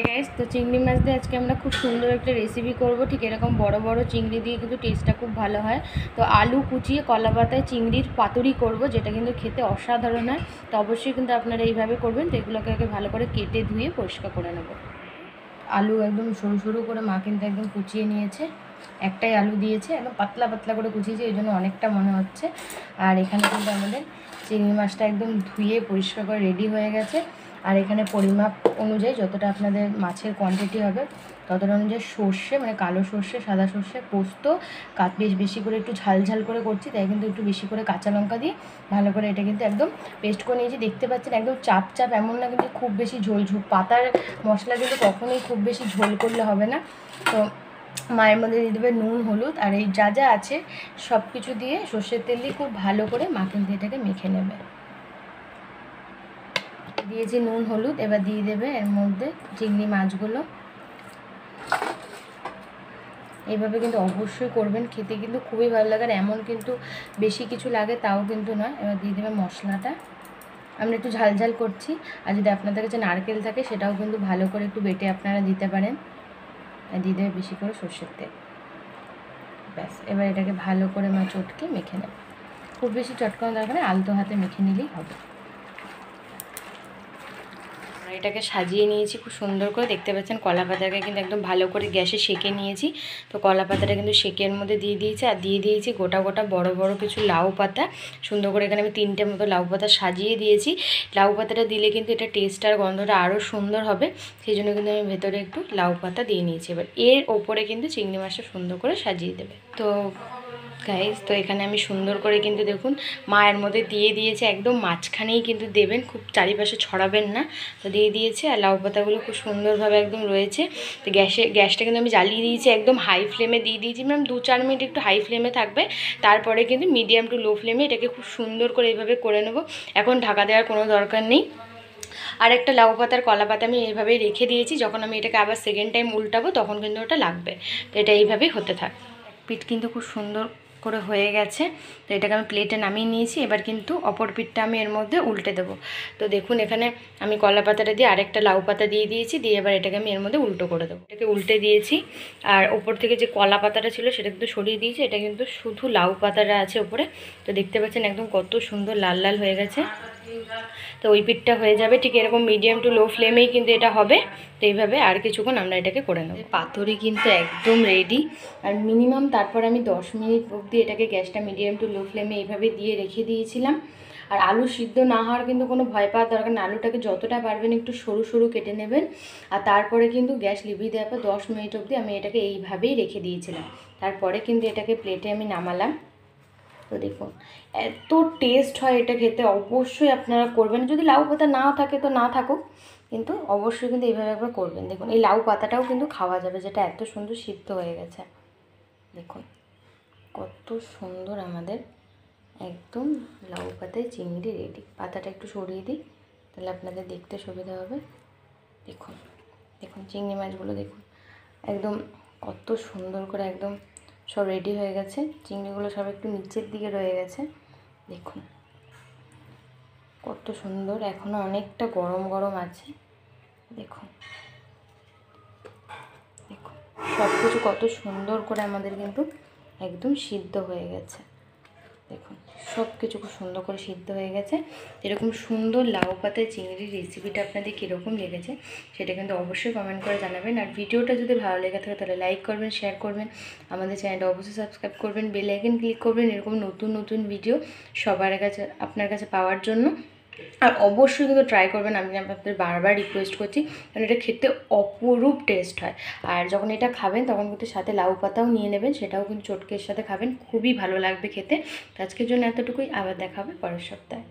Hi guys, তো চিংড়ি মাছ দিয়ে আজকে আমরা খুব সুন্দর একটা রেসিপি করব। ঠিক এরকম বড় বড় চিংড়ি দিয়ে কিন্তু টেস্টটা খুব ভালো হয়। তো আলু কুচিয়ে কলা পাতায় চিংড়ির পাতুরি করব, যেটা কিন্তু খেতে অসাধারণ হয়। তো অবশ্যই কিন্তু আপনারা এইভাবে করবেন। তো এগুলোকে আগে ভালো করে কেটে ধুয়ে পরিষ্কার করে নেব। আলু একদম সরু সরু করে মা কিন্তু একদম কুচিয়ে নিয়েছে। একটাই আলু দিয়েছে, একদম পাতলা পাতলা করে কুচিয়েছে, এই জন্য অনেকটা মনে হচ্ছে। আর এখানে কিন্তু আমাদের চিংড়ি মাছটা একদম ধুয়ে পরিষ্কার করে রেডি হয়ে গেছে। আর এখানে পরিমাপ অনুযায়ী যতটা আপনাদের মাছের কোয়ান্টিটি হবে ততটা অনুযায়ী সর্ষে, মানে কালো সর্ষে, সাদা সর্ষে, পোস্ত, বেশি করে একটু ঝাল ঝাল করে করছি, তাই কিন্তু একটু বেশি করে কাঁচা লঙ্কা দিয়ে ভালো করে এটা কিন্তু একদম পেস্ট করে নিয়েছি। দেখতে পাচ্ছেন একদম চাপ চাপ, এমন না কিন্তু খুব বেশি ঝোল ঝোল। পাতার মশলা কিন্তু কখনোই খুব বেশি ঝোল করলে হবে না। তো মায়ের মধ্যে দিয়ে দেবে নুন, হলুদ আর এই যা যা আছে সব কিছু দিয়ে সর্ষের তেল দিয়ে খুব ভালো করে মা কিন্তু এটাকে মেখে নেবে। দিয়েছি নুন হলুদ, এবার দিয়ে দেবে এর মধ্যে চিংড়ি মাছগুলো। এইভাবে কিন্তু অবশ্যই করবেন, খেতে কিন্তু খুবই ভালো লাগে। আর এমন কিন্তু বেশি কিছু লাগে তাও কিন্তু নয়। এবার দিয়ে দেবে মশলাটা। আমরা একটু ঝাল ঝাল করছি, আর যদি আপনাদের কাছে নারকেল থাকে সেটাও কিন্তু ভালো করে একটু বেটে আপনারা দিতে পারেন। আর দিয়ে দেবে বেশি করে সর্ষের তেল। ব্যাস, এবার এটাকে ভালো করে মা চটকে মেখে নেবে। খুব বেশি চটকানো দরকার নেই, আলতো হাতে মেখে নিলেই হবে। এটাকে সাজিয়ে নিয়েছি খুব সুন্দর করে। দেখতে পাচ্ছেন কলা পাতাকে কিন্তু একদম ভালো করে গ্যাসে সেঁকে নিয়েছি। তো কলা পাতাটা কিন্তু সেঁকের মধ্যে দিয়ে দিয়েছি, আর দিয়ে দিয়েছি গোটা গোটা বড় বড় কিছু লাউ পাতা। সুন্দর করে এখানে আমি 3টে মতো লাউ পাতা সাজিয়ে দিয়েছি। লাউ পাতাটা দিলে কিন্তু এটা টেস্ট আর গন্ধটা আরও সুন্দর হবে, সেই জন্য কিন্তু আমি ভেতরে একটু লাউ পাতা দিয়ে নিয়েছি। এবার এর ওপরে কিন্তু চিংড়ি মাছটা সুন্দর করে সাজিয়ে দেবে। তো গাইস, তো এখানে আমি সুন্দর করে কিন্তু দেখুন মায়ের মধ্যে দিয়ে দিয়েছে, একদম মাঝখানেই কিন্তু দেবেন, খুব চারিপাশে ছড়াবেন না। তো দিয়ে দিয়েছে, আর লাউ পাতাগুলো খুব সুন্দরভাবে একদম রয়েছে। তো গ্যাসটা কিন্তু আমি জ্বালিয়ে দিয়েছি, একদম হাই ফ্লেমে দিয়ে দিয়েছি। ম্যাম 2-4 মিনিট একটু হাই ফ্লেমে থাকবে, তারপরে কিন্তু মিডিয়াম টু লো ফ্লেমে এটাকে খুব সুন্দর করে এইভাবে করে নেব। এখন ঢাকা দেওয়ার কোনো দরকার নেই। আর একটা লাউ পাতার কলা পাতা আমি এইভাবেই রেখে দিয়েছি, যখন আমি এটাকে আবার সেকেন্ড টাইম উল্টাবো তখন কিন্তু ওটা লাগবে। তো এটা এইভাবেই হতে থাক। পিঠ কিন্তু খুব সুন্দর করে হয়ে গেছে। তো এটাকে আমি প্লেটে নামিয়ে নিয়েছি। এবার কিন্তু অপর পিঠটা আমি এর মধ্যে উল্টে দেবো। তো দেখুন এখানে আমি কলা পাতাটা দিয়ে আরেকটা লাউ পাতা দিয়ে দিয়েছি, দিয়ে এবার এটাকে আমি এর মধ্যে উল্টো করে দেবো। এটাকে উল্টে দিয়েছি, আর ওপর থেকে যে কলা পাতাটা ছিল সেটা কিন্তু সরিয়ে দিয়েছি। এটা কিন্তু শুধু লাউ পাতাটা আছে ওপরে। তো দেখতে পাচ্ছেন একদম কত সুন্দর লাল লাল হয়ে গেছে। তো ওই পিঠটা হয়ে যাবে ঠিক এরকম মিডিয়াম টু লো ফ্লেমেই কিন্তু এটা হবে। তো এইভাবে আর কিছুক্ষণ আমরা এটাকে করে নেব। পাতুরি কিন্তু একদম রেডি। আর মিনিমাম তারপর আমি 10 মিনিট অবধি এটাকে গ্যাসটা মিডিয়াম টু লো ফ্লেমে এইভাবে দিয়ে রেখে দিয়েছিলাম। আর আলু সিদ্ধ না হওয়ার কিন্তু কোনো ভয় পাওয়ার দরকার না। আলুটাকে যতটা পারবেন একটু সরু সরু কেটে নেবেন। আর তারপরে কিন্তু গ্যাস লিভিয়ে দেওয়ার পর 10 মিনিট অবধি আমি এটাকে এইভাবেই রেখে দিয়েছিলাম। তারপরে কিন্তু এটাকে প্লেটে আমি নামালাম। তো দেখুন এত টেস্ট হয় এটা খেতে, অবশ্যই আপনারা করবেন। যদি লাউ পাতা নাও থাকে তো না থাকুক, কিন্তু অবশ্যই কিন্তু এইভাবে একবার করবেন। দেখুন এই লাউ পাতাটাও কিন্তু খাওয়া যাবে, যেটা এত সুন্দর সিদ্ধ হয়ে গেছে। দেখুন কত সুন্দর আমাদের একদম লাউ পাতায় চিংড়ি রেডি। পাতাটা একটু সরিয়ে দিই, তাহলে আপনাদের দেখতে সুবিধা হবে। দেখুন দেখুন চিংড়ি মাছগুলো দেখুন একদম কত সুন্দর করে একদম সব রেডি হয়ে গেছে। চিংড়িগুলো সব একটু নিচের দিকে রয়ে গেছে। দেখুন কত সুন্দর, এখনও অনেকটা গরম গরম আছে। দেখুন দেখুন সব কিছু কত সুন্দর করে আমাদের কিন্তু একদম সিদ্ধ হয়ে গেছে। দেখুন সব কিছু খুব সুন্দর করে সিদ্ধ হয়ে গেছে। এরকম সুন্দর লাউ পাতায় চিংড়ির রেসিপিটা আপনাদের কীরকম লেগেছে সেটা কিন্তু অবশ্যই কমেন্ট করে জানাবেন। আর ভিডিওটা যদি ভালো লেগে থাকে তাহলে লাইক করবেন, শেয়ার করবেন, আমাদের চ্যানেলটা অবশ্যই সাবস্ক্রাইব করবেন, বেল আইকন ক্লিক করবেন এরকম নতুন নতুন ভিডিও সবার কাছে আপনার কাছে পাওয়ার জন্য। আর অবশ্যই কিন্তু ট্রাই করবেন, আমি আপনাদের বারবার রিকোয়েস্ট করছি, কারণ এটা খেতে অপরূপ টেস্ট হয়। আর যখন এটা খাবেন তখন কিন্তু সাথে লাউ পাতাও নিয়ে নেবেন, সেটাও কিন্তু চটকের সাথে খাবেন, খুবই ভালো লাগবে খেতে। তো আজকের জন্য এতটুকুই, আবার দেখা হবে পরের সপ্তাহে।